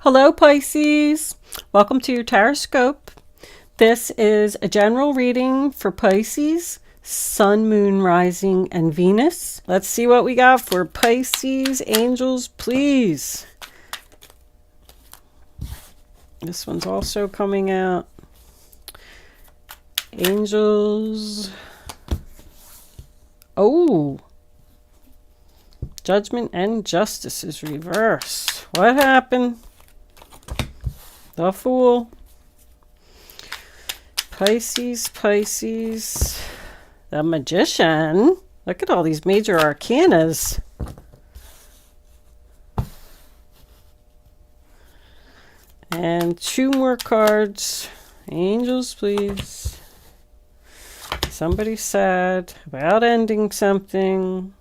Hello Pisces, welcome to your horoscope. This is a general reading for Pisces, Sun, Moon, Rising, and Venus. Let's see what we got for Pisces. Angels, please. This one's also coming out. Angels. Oh, Judgment and Justice is reversed. What happened? The Fool. Pisces, the Magician. Look at all these major arcanas. And two more cards. Angels, please. Somebody sad about ending something.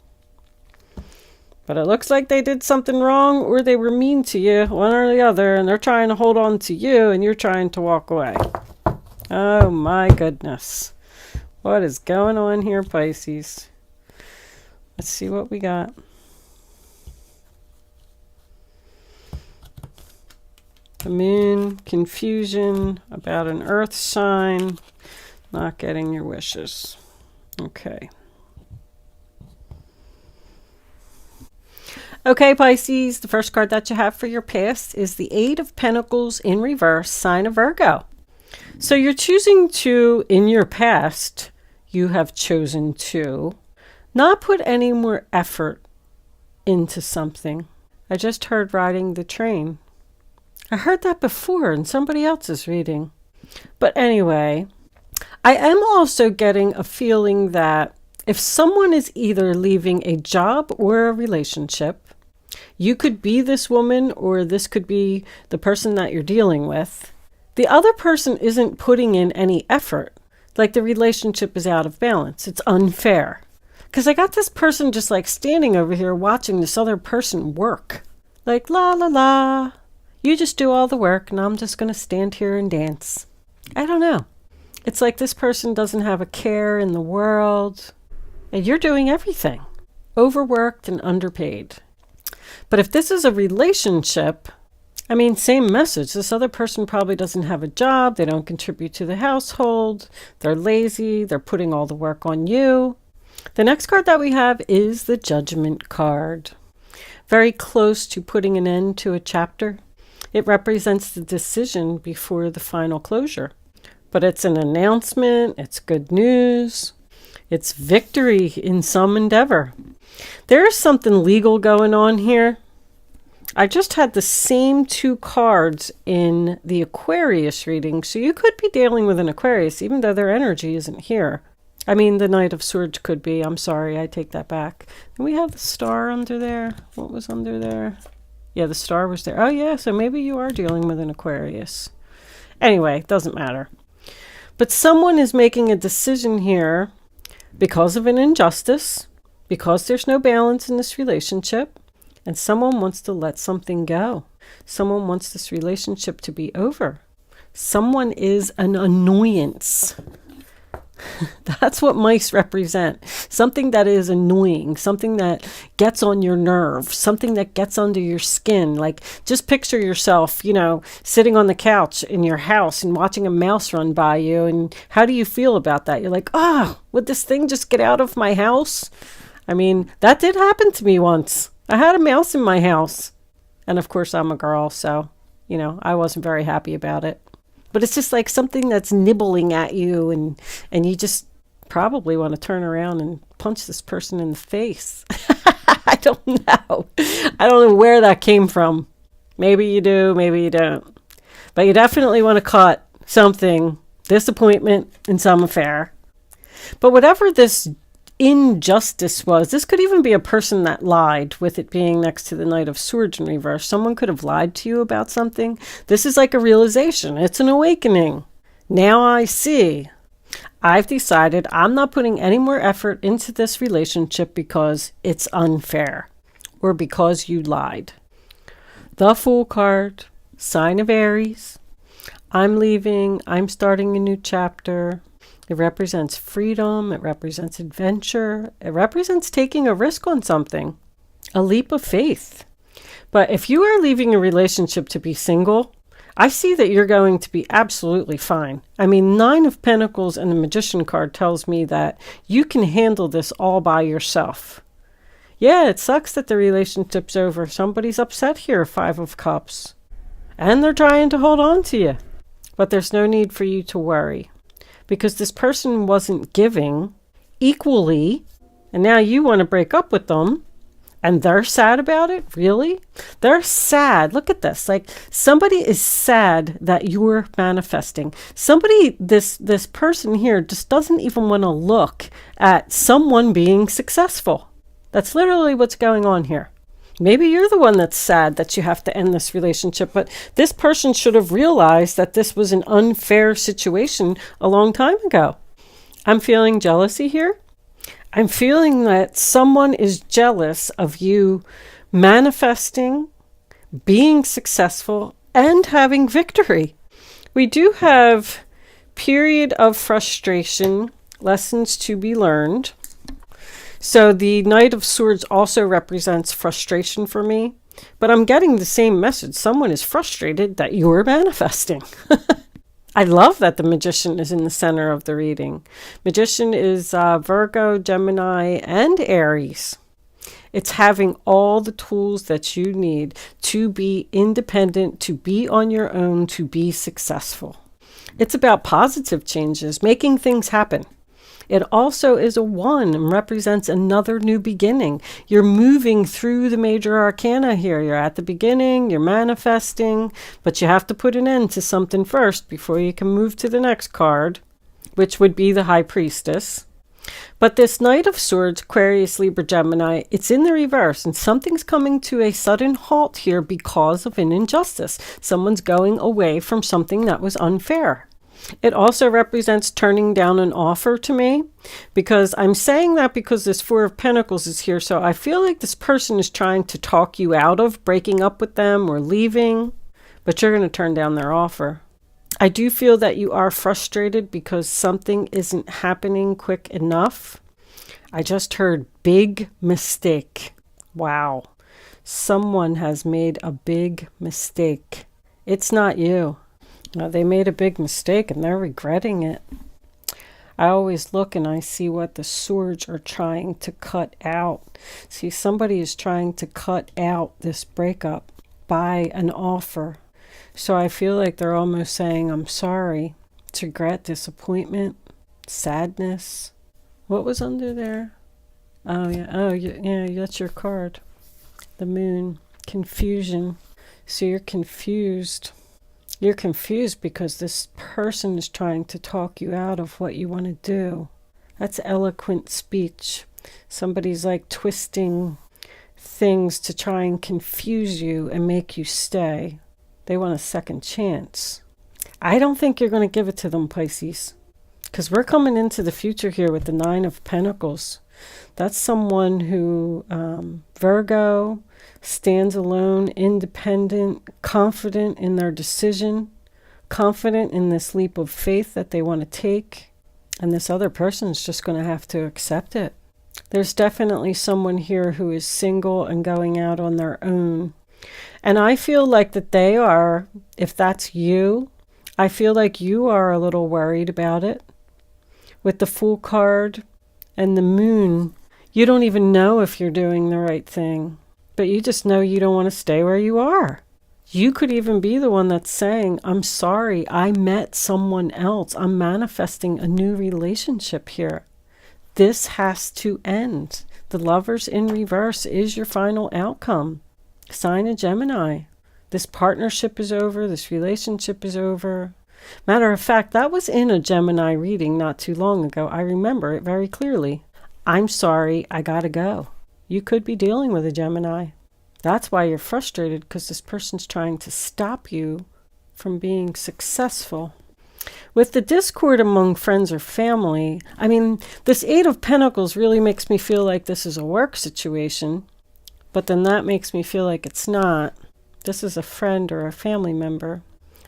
But it looks like they did something wrong or they were mean to you, one or the other, and they're trying to hold on to you and you're trying to walk away. Oh my goodness. What is going on here, Pisces? Let's see what we got. The Moon, confusion about an earth sign, not getting your wishes. Okay. Okay, Pisces, the first card that you have for your past is the Eight of Pentacles in reverse, sign of Virgo. So you're choosing to, in your past, you have chosen to not put any more effort into something. I just heard riding the train. I heard that before in somebody else's reading. But anyway, I am also getting a feeling that if someone is either leaving a job or a relationship, you could be this woman or this could be the person that you're dealing with. The other person isn't putting in any effort. Like the relationship is out of balance. It's unfair. Because I got this person just like standing over here watching this other person work. Like, la la la. You just do all the work and I'm just going to stand here and dance. I don't know. It's like this person doesn't have a care in the world. And you're doing everything. Overworked and underpaid. But if this is a relationship, I mean, same message. This other person probably doesn't have a job. They don't contribute to the household. They're lazy. They're putting all the work on you. The next card that we have is the Judgment card. Very close to putting an end to a chapter. It represents the decision before the final closure. But it's an announcement. It's good news. It's victory in some endeavor. There's something legal going on here. I just had the same two cards in the Aquarius reading, so you could be dealing with an Aquarius, even though their energy isn't here. I mean, the Knight of Swords could be. I'm sorry, I take that back. And we have the star under there. What was under there? Yeah, the star was there. Oh, yeah, so maybe you are dealing with an Aquarius. Anyway, doesn't matter. But someone is making a decision here because of an injustice, because there's no balance in this relationship, and someone wants to let something go. Someone wants this relationship to be over. Someone is an annoyance. That's what mice represent. Something that is annoying, something that gets on your nerves, something that gets under your skin. Like, just picture yourself, sitting on the couch in your house and watching a mouse run by you. And how do you feel about that? You're like, oh, would this thing just get out of my house? I mean, that did happen to me once. I had a mouse in my house. And of course, I'm a girl, so, I wasn't very happy about it. But it's just like something that's nibbling at you and you just probably want to turn around and punch this person in the face. I don't know. I don't know where that came from. Maybe you do, maybe you don't. But you definitely want to cut something, disappointment in some affair. But whatever this injustice was, this could even be a person that lied, with it being next to the Knight of Swords in reverse. Someone could have lied to you about something. This is like a realization. It's an awakening. Now I see. I've decided I'm not putting any more effort into this relationship because it's unfair or because you lied. The Fool card, sign of Aries. I'm leaving. I'm starting a new chapter. It represents freedom. It represents adventure. It represents taking a risk on something. A leap of faith. But if you are leaving a relationship to be single, I see that you're going to be absolutely fine. I mean, Nine of Pentacles and the Magician card tells me that you can handle this all by yourself. Yeah, it sucks that the relationship's over. Somebody's upset here, Five of Cups. And they're trying to hold on to you. But there's no need for you to worry. Because this person wasn't giving equally. And now you want to break up with them. And they're sad about it? Really? They're sad. Look at this. Like, somebody is sad that you're manifesting. Somebody, this person here just doesn't even want to look at someone being successful. That's literally what's going on here. Maybe you're the one that's sad that you have to end this relationship, but this person should have realized that this was an unfair situation a long time ago. I'm feeling jealousy here. I'm feeling that someone is jealous of you manifesting, being successful, and having victory. We do have period of frustration, lessons to be learned. So the Knight of Swords also represents frustration for me, but I'm getting the same message. Someone is frustrated that you're manifesting. I love that the Magician is in the center of the reading. Magician is Virgo, Gemini, and Aries. It's having all the tools that you need to be independent, to be on your own, to be successful. It's about positive changes, making things happen. It also is a 1 and represents another new beginning. You're moving through the major arcana here. You're at the beginning, you're manifesting, but you have to put an end to something first before you can move to the next card, which would be the High Priestess. But this Knight of Swords, Aquarius, Libra, Gemini, it's in the reverse, and something's coming to a sudden halt here because of an injustice. Someone's going away from something that was unfair. It also represents turning down an offer to me, because I'm saying that because this Four of Pentacles is here. So I feel like this person is trying to talk you out of breaking up with them or leaving, but you're going to turn down their offer. I do feel that you are frustrated because something isn't happening quick enough. I just heard big mistake. Wow. Someone has made a big mistake. It's not you. They made a big mistake and they're regretting it. I always look and I see what the swords are trying to cut out. See, somebody is trying to cut out this breakup by an offer. So I feel like they're almost saying, I'm sorry. It's regret, disappointment, sadness. What was under there? Oh, yeah. Oh, yeah, that's your card. The Moon. Confusion. So you're confused. You're confused because this person is trying to talk you out of what you want to do. That's eloquent speech. Somebody's like twisting things to try and confuse you and make you stay. They want a second chance. I don't think you're going to give it to them, Pisces, because we're coming into the future here with the Nine of Pentacles. That's someone who, Virgo, stands alone, independent, confident in their decision, confident in this leap of faith that they want to take. And this other person is just going to have to accept it. There's definitely someone here who is single and going out on their own. And I feel like that they are, if that's you, I feel like you are a little worried about it. With the Fool card and the Moon, you don't even know if you're doing the right thing, but you just know you don't want to stay where you are. You could even be the one that's saying, I'm sorry, I met someone else. I'm manifesting a new relationship here. This has to end. The Lovers in reverse is your final outcome. Sign of Gemini. This partnership is over. This relationship is over. Matter of fact, that was in a Gemini reading not too long ago. I remember it very clearly. I'm sorry, I gotta go. You could be dealing with a Gemini. That's why you're frustrated, because this person's trying to stop you from being successful. With the discord among friends or family, I mean, this Eight of Pentacles really makes me feel like this is a work situation, but then that makes me feel like it's not. This is a friend or a family member.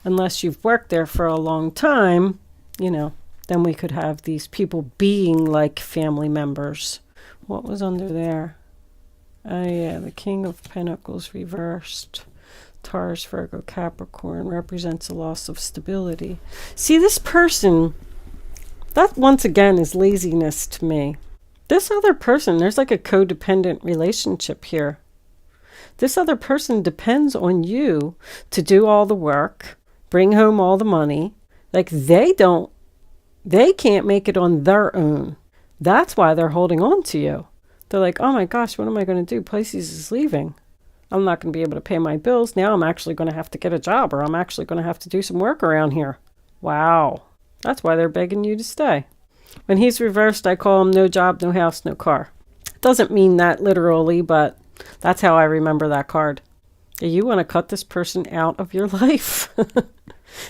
Unless you've worked there for a long time, you know, then we could have these people being like family members. What was under there? Oh yeah, the King of Pentacles reversed. Taurus, Virgo, Capricorn represents a loss of stability. See, this person, that once again is laziness to me. This other person, there's like a codependent relationship here. This other person depends on you to do all the work, bring home all the money. Like they can't make it on their own. That's why they're holding on to you. They're like, oh my gosh, what am I going to do? Pisces is leaving. I'm not going to be able to pay my bills. Now I'm actually going to have to get a job, or I'm actually going to have to do some work around here. Wow. That's why they're begging you to stay. When he's reversed, I call him no job, no house, no car. It doesn't mean that literally, but that's how I remember that card. You want to cut this person out of your life.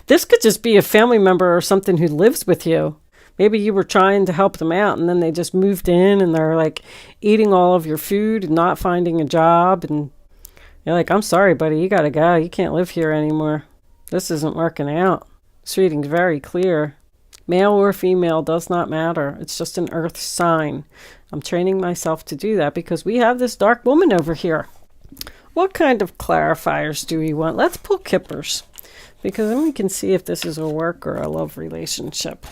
This could just be a family member or something who lives with you. Maybe you were trying to help them out and then they just moved in and they're like eating all of your food and not finding a job. And you're like, I'm sorry, buddy, you got to go. You can't live here anymore. This isn't working out. This reading's very clear. Male or female does not matter. It's just an earth sign. I'm training myself to do that because we have this dark woman over here. What kind of clarifiers do we want? Let's pull kippers because then we can see if this is a work or a love relationship.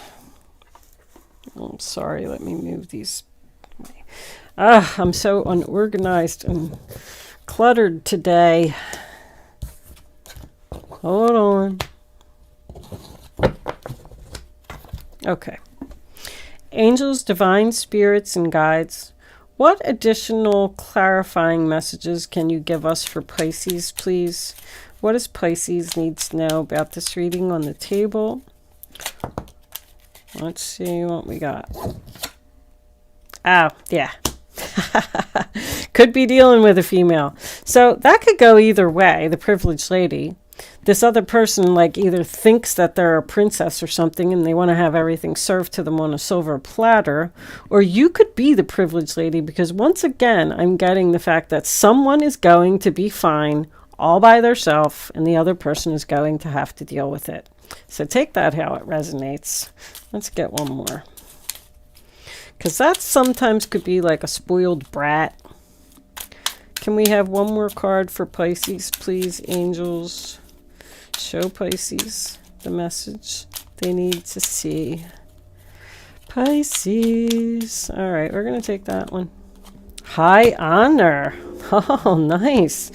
I'm sorry, let me move these. I'm so unorganized and cluttered today. Hold on. Okay. Angels, divine spirits, and guides. What additional clarifying messages can you give us for Pisces, please? What does Pisces needs to know about this reading on the table? Let's see what we got. Oh, yeah. Could be dealing with a female. So that could go either way, the privileged lady. This other person like either thinks that they're a princess or something and they want to have everything served to them on a silver platter, or you could be the privileged lady because once again, I'm getting the fact that someone is going to be fine all by themselves and the other person is going to have to deal with it. So take that how it resonates. Let's get one more. Because that sometimes could be like a spoiled brat. Can we have one more card for Pisces, please, angels? Show Pisces the message they need to see. Pisces. All right, we're going to take that one. High honor. Oh, nice.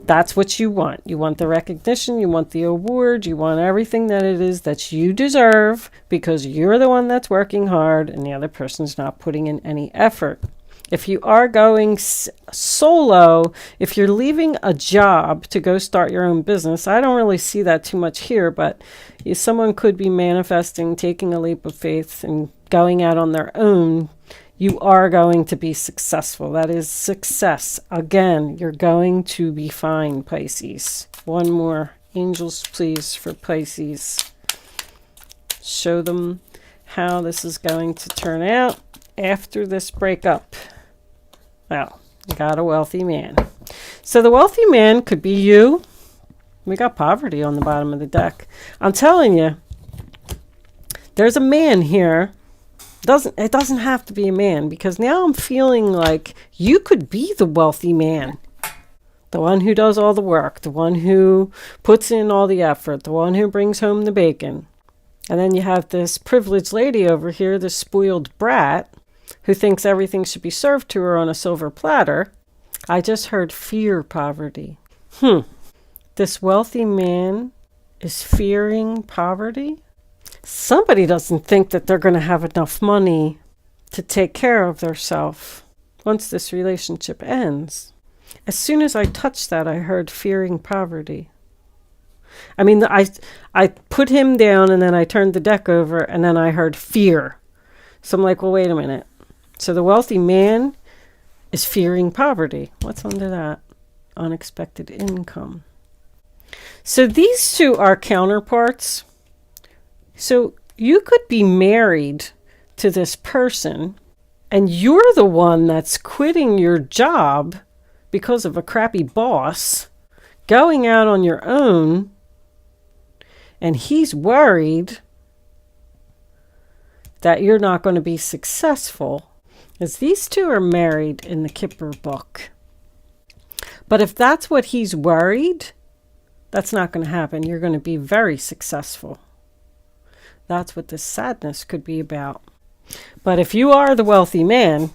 That's what you want. You want the recognition, you want the award, you want everything that it is that you deserve because you're the one that's working hard and the other person's not putting in any effort. If you are going solo, if you're leaving a job to go start your own business, I don't really see that too much here, but someone could be manifesting, taking a leap of faith and going out on their own. You are going to be successful. That is success. Again, you're going to be fine, Pisces. One more. Angels, please, for Pisces. Show them how this is going to turn out after this breakup. Well, you got a wealthy man. So the wealthy man could be you. We got poverty on the bottom of the deck. I'm telling you, there's a man here. It doesn't have to be a man because now I'm feeling like you could be the wealthy man. The one who does all the work, the one who puts in all the effort, the one who brings home the bacon. And then you have this privileged lady over here, this spoiled brat, who thinks everything should be served to her on a silver platter. I just heard fear poverty. This wealthy man is fearing poverty? Somebody doesn't think that they're going to have enough money to take care of themselves once this relationship ends. As soon as I touched that, I heard fearing poverty. I mean, I put him down and then I turned the deck over and then I heard fear. So I'm like, well, wait a minute. So the wealthy man is fearing poverty. What's under that? Unexpected income. So these two are counterparts. So you could be married to this person and you're the one that's quitting your job because of a crappy boss, going out on your own, and he's worried that you're not going to be successful. As these two are married in the Kipper book. But if that's what he's worried, that's not going to happen. You're going to be very successful. That's what this sadness could be about. But if you are the wealthy man,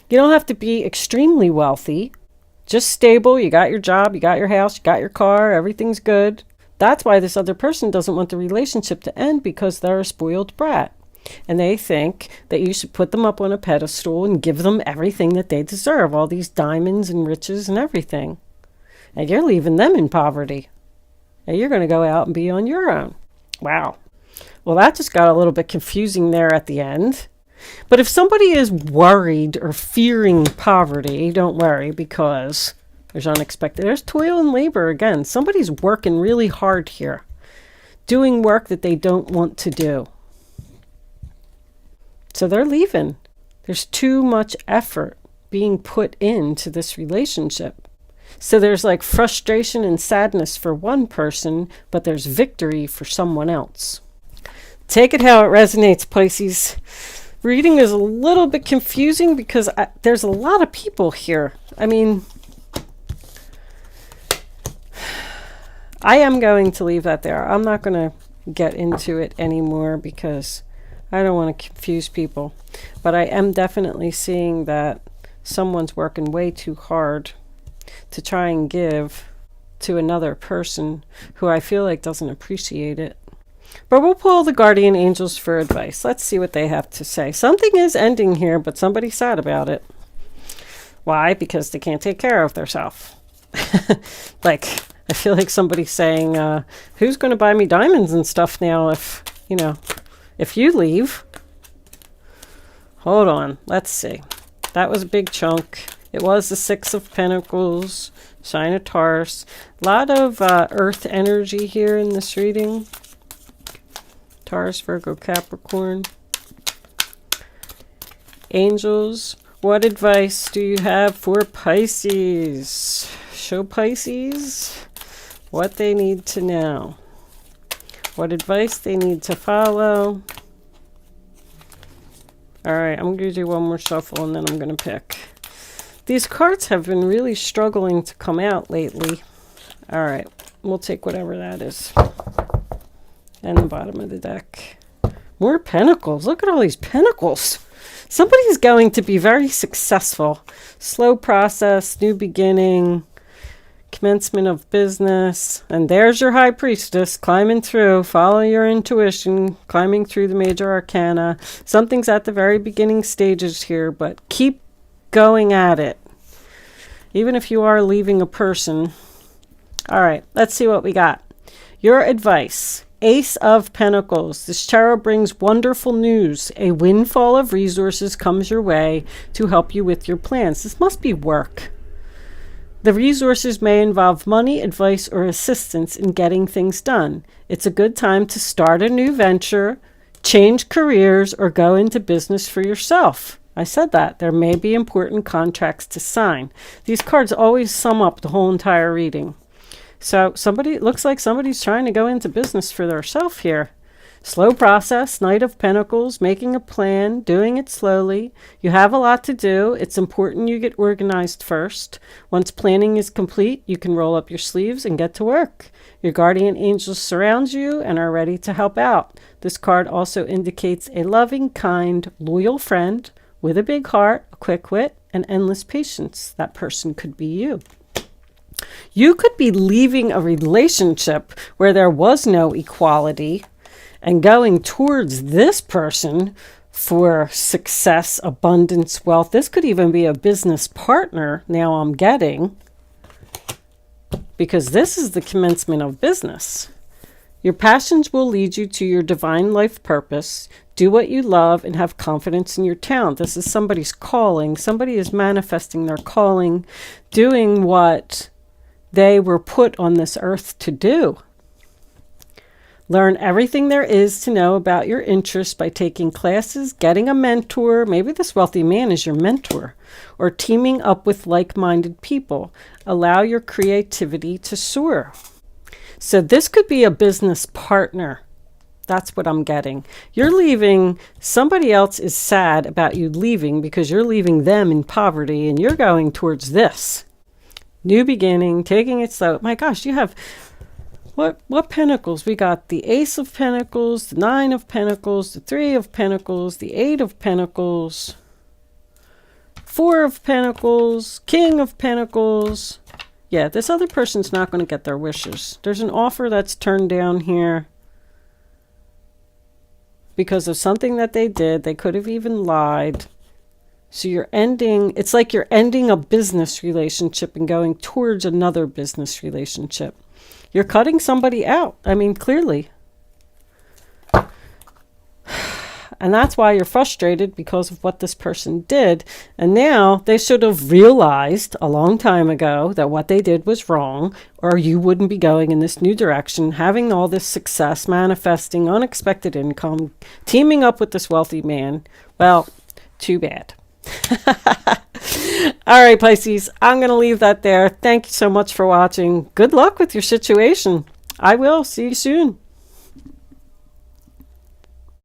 you don't have to be extremely wealthy. Just stable. You got your job, you got your house, you got your car, everything's good. That's why this other person doesn't want the relationship to end, because they're a spoiled brat. And they think that you should put them up on a pedestal and give them everything that they deserve, all these diamonds and riches and everything. And you're leaving them in poverty. And you're going to go out and be on your own. Wow. Well, that just got a little bit confusing there at the end. But if somebody is worried or fearing poverty, don't worry, because there's unexpected. There's toil and labor again. Somebody's working really hard here, doing work that they don't want to do. So they're leaving. There's too much effort being put into this relationship. So there's like frustration and sadness for one person, but there's victory for someone else. Take it how it resonates, Pisces. Reading is a little bit confusing because there's a lot of people here. I mean, I am going to leave that there. I'm not going to get into it anymore because I don't want to confuse people. But I am definitely seeing that someone's working way too hard to try and give to another person who I feel like doesn't appreciate it. But we'll pull the guardian angels for advice. Let's see what they have to say. Something is ending here, but somebody's sad about it. Why? Because they can't take care of themselves. Like, I feel like somebody's saying, who's going to buy me diamonds and stuff now if, if you leave? Hold on. Let's see. That was a big chunk. It was the Six of Pentacles, sign of Taurus. A lot of earth energy here in this reading. Taurus, Virgo, Capricorn. Angels, what advice do you have for Pisces? Show Pisces what they need to know. What advice they need to follow. All right, I'm going to do one more shuffle and then I'm going to pick. These cards have been really struggling to come out lately. All right, we'll take whatever that is. And the bottom of the deck. More pentacles. Look at all these pentacles. Somebody's going to be very successful. Slow process, new beginning, commencement of business. And there's your high priestess climbing through. Follow your intuition, climbing through the major arcana. Something's at the very beginning stages here, but keep going at it. Even if you are leaving a person. All right, let's see what we got. Your advice. Ace of Pentacles. This tarot brings wonderful news. A windfall of resources comes your way to help you with your plans. This must be work. The resources may involve money, advice, or assistance in getting things done. It's a good time to start a new venture, change careers, or go into business for yourself. I said that. There may be important contracts to sign. These cards always sum up the whole entire reading. So it looks like somebody's trying to go into business for themselves here. Slow process, Knight of Pentacles, making a plan, doing it slowly. You have a lot to do. It's important you get organized first. Once planning is complete, you can roll up your sleeves and get to work. Your guardian angels surround you and are ready to help out. This card also indicates a loving, kind, loyal friend with a big heart, a quick wit, and endless patience. That person could be you. You could be leaving a relationship where there was no equality and going towards this person for success, abundance, wealth. This could even be a business partner, now I'm getting, because this is the commencement of business. Your passions will lead you to your divine life purpose. Do what you love and have confidence in your talent. This is somebody's calling. Somebody is manifesting their calling, doing what they were put on this earth to do. Learn everything there is to know about your interests by taking classes, getting a mentor. Maybe this wealthy man is your mentor. Or teaming up with like-minded people. Allow your creativity to soar. So this could be a business partner. That's what I'm getting. You're leaving. Somebody else is sad about you leaving because you're leaving them in poverty and you're going towards this. New beginning, taking it slow. My gosh, you have what pentacles? We got the Ace of Pentacles, the Nine of Pentacles, the Three of Pentacles, the Eight of Pentacles, Four of Pentacles, King of Pentacles. Yeah, this other person's not going to get their wishes. There's an offer that's turned down here because of something that they did. They could have even lied. So you're ending, it's like you're ending a business relationship and going towards another business relationship. You're cutting somebody out. I mean, clearly. And that's why you're frustrated, because of what this person did. And now they should have realized a long time ago that what they did was wrong, or you wouldn't be going in this new direction, having all this success, manifesting unexpected income, teaming up with this wealthy man. Well, too bad. All right, Pisces, I'm going to leave that there. Thank you so much for watching. Good luck with your situation. I will see you soon.